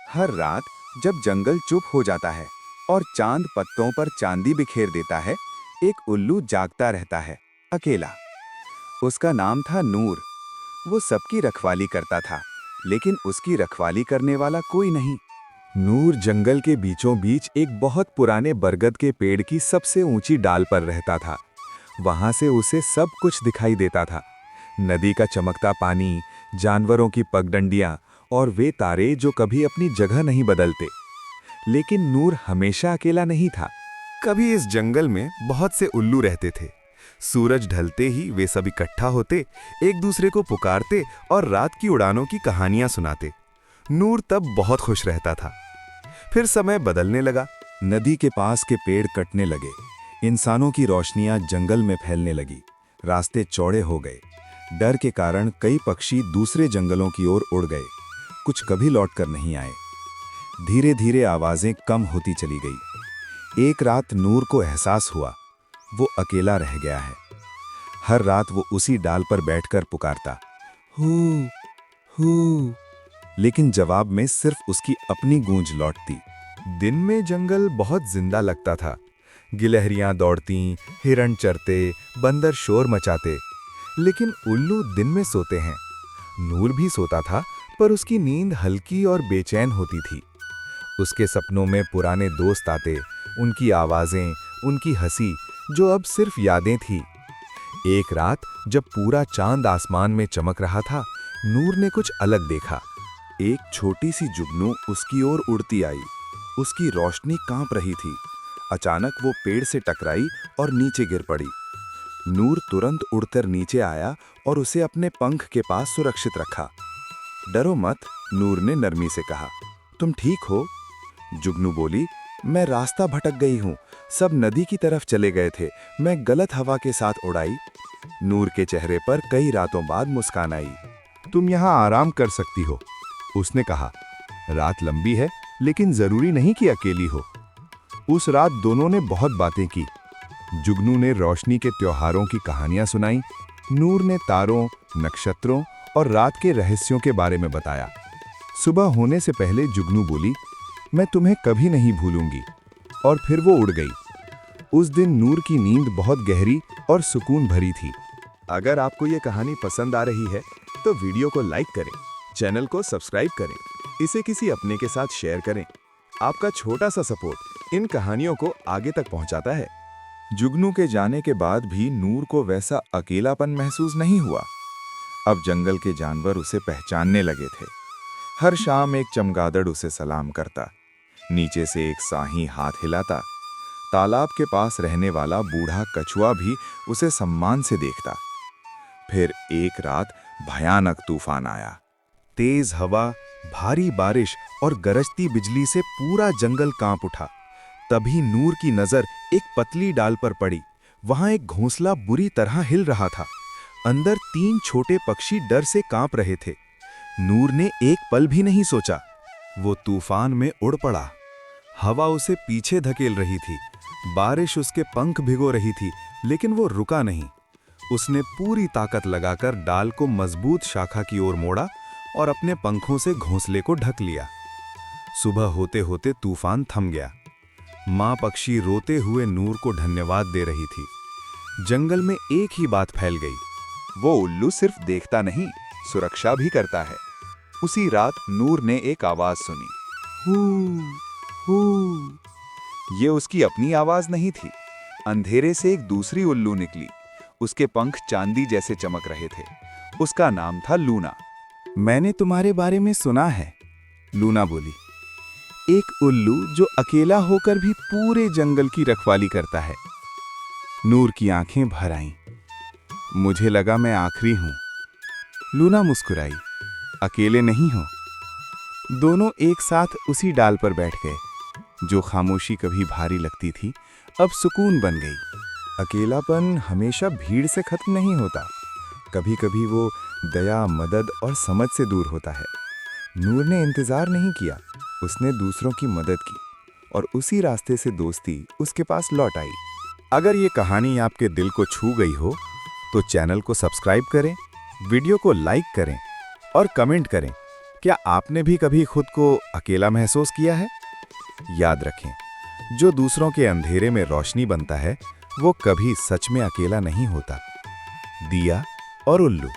हर रात जब जंगल चुप हो जाता है और चांद पत्तों पर चांदी बिखेर देता है, एक उल्लू जागता रहता है, अकेला। उसका नाम था नूर। वो सबकी रखवाली करता था, लेकिन उसकी रखवाली करने वाला कोई नहीं। नूर जंगल के बीचों बीच एक बहुत पुराने बरगद के पेड़ की सबसे ऊंची डाल पर रहता था। वहां से उसे सब कुछ दिखाई देता था। नदी का चमकता पानी, जानवरों की पगडंडियां और वे तारे जो कभी अपनी जगह नहीं बदलते। लेकिन नूर हमेशा अकेला नहीं था। कभी इस जंगल में बहुत से उल्लू रहते थे। सूरज ढलते ही वे सब इकट्ठा होते, एक दूसरे को पुकारते और रात की उड़ानों की कहानियां सुनाते। नूर तब बहुत खुश रहता था। फिर समय बदलने लगा। नदी के पास के पेड़ कटने लगे, इंसानों की रोशनियां जंगल में फैलने लगी, रास्ते चौड़े हो गए। डर के कारण कई पक्षी दूसरे जंगलों की ओर उड़ गए, कुछ कभी लौटकर नहीं आए। धीरे धीरे आवाजें कम होती चली गई। एक रात नूर को एहसास हुआ, वो अकेला रह गया है। हर रात वो उसी डाल पर बैठकर पुकारता, हू हू, लेकिन जवाब में सिर्फ उसकी अपनी गूंज लौटती। दिन में जंगल बहुत जिंदा लगता था। गिलहरियां दौड़ती, हिरण चरते, बंदर शोर मचाते। लेकिन उल्लू दिन में सोते हैं। नूर भी सोता था, पर उसकी नींद हल्की और बेचैन होती थी। उसके सपनों में पुराने दोस्त आते, उनकी आवाजें, उनकी हंसी, जो अब सिर्फ यादें थी। एक रात जब पूरा चांद आसमान में चमक रहा था, नूर ने कुछ अलग देखा। एक छोटी सी जुगनू उसकी ओर उड़ती आई। उसकी रोशनी कांप रही थी। अचानक वो पेड़ से टकराई और नीचे गिर पड़ी। नूर तुरंत उड़कर नीचे आया और उसे अपने पंख के पास सुरक्षित रखा। डरो मत, नूर ने नरमी से कहा। तुम ठीक हो? जुगनू बोली, मैं रास्ता भटक गई हूँ। सब नदी की तरफ चले गए थे, मैं गलत हवा के साथ उड़ाई। नूर के चेहरे पर कई रातों बाद मुस्कान आई। तुम यहाँ आराम कर सकती हो, उसने कहा। रात लंबी है, लेकिन जरूरी नहीं कि अकेली हो। उस रात दोनों ने बहुत बातें की। जुगनू ने रोशनी के त्योहारों की कहानियां सुनाई। नूर ने तारों, नक्षत्रों और रात के रहस्यों के बारे में बताया। सुबह होने से पहले जुगनू बोली, मैं तुम्हें कभी नहीं भूलूंगी। और फिर वो उड़ गई। उस दिन नूर की नींद बहुत गहरी और सुकून भरी थी। अगर आपको ये कहानी पसंद आ रही है तो वीडियो को लाइक करें, चैनल को सब्सक्राइब करें, इसे किसी अपने के साथ शेयर करें। आपका छोटा सा सपोर्ट इन कहानियों को आगे तक पहुंचाता है। जुगनू के जाने के बाद भी नूर को वैसा अकेलापन महसूस नहीं हुआ। अब जंगल के जानवर उसे पहचानने लगे थे। हर शाम एक चमगादड़ उसे सलाम करता, नीचे से एक साही हाथ हिलाता। तालाब के पास रहने वाला बूढ़ा कछुआ भी उसे सम्मान से देखता। फिर एक रात भयानक तूफान आया। तेज हवा, भारी बारिश और गरजती बिजली से पूरा जंगल कांप उठा। तभी नूर की नजर एक पतली डाल पर पड़ी। वहां एक घोंसला बुरी तरह हिल रहा था। अंदर 3 छोटे पक्षी डर से कांप रहे थे। नूर ने एक पल भी नहीं सोचा। वो तूफान में उड़ पड़ा। हवा उसे पीछे धकेल रही थी, बारिश उसके पंख भिगो रही थी, लेकिन वो रुका नहीं। उसने पूरी ताकत लगाकर डाल को मजबूत शाखा की ओर मोड़ा और अपने पंखों से घोंसले को ढक लिया। सुबह होते होते तूफान थम गया। माँ पक्षी रोते हुए नूर को धन्यवाद दे रही थी। जंगल में एक ही बात फैल गई, वो उल्लू सिर्फ देखता नहीं, सुरक्षा भी करता है। उसी रात नूर ने एक आवाज सुनी, हू हू। ये उसकी अपनी आवाज नहीं थी। अंधेरे से एक दूसरी उल्लू निकली। उसके पंख चांदी जैसे चमक रहे थे। उसका नाम था लूना। मैंने तुम्हारे बारे में सुना है, लूना बोली। एक उल्लू जो अकेला होकर भी पूरे जंगल की रखवाली करता है। नूर की आंखें भर आईं। मुझे लगा मैं आखिरी हूं। लूना मुस्कुराई, अकेले नहीं हो। दोनों एक साथ उसी डाल पर बैठ गए। जो खामोशी कभी भारी लगती थी, अब सुकून बन गई। अकेलापन हमेशा भीड़ से खत्म नहीं होता। कभी कभी वो दया, मदद और समझ से दूर होता है। नूर ने इंतजार नहीं किया, उसने दूसरों की मदद की और उसी रास्ते से दोस्ती उसके पास लौट आई। अगर ये कहानी आपके दिल को छू गई हो तो चैनल को सब्सक्राइब करें, वीडियो को लाइक करें और कमेंट करें क्या आपने भी कभी खुद को अकेला महसूस किया है? याद रखें, जो दूसरों के अंधेरे में रोशनी बनता है, वो कभी सच में अकेला नहीं होता। दिया और उल्लू।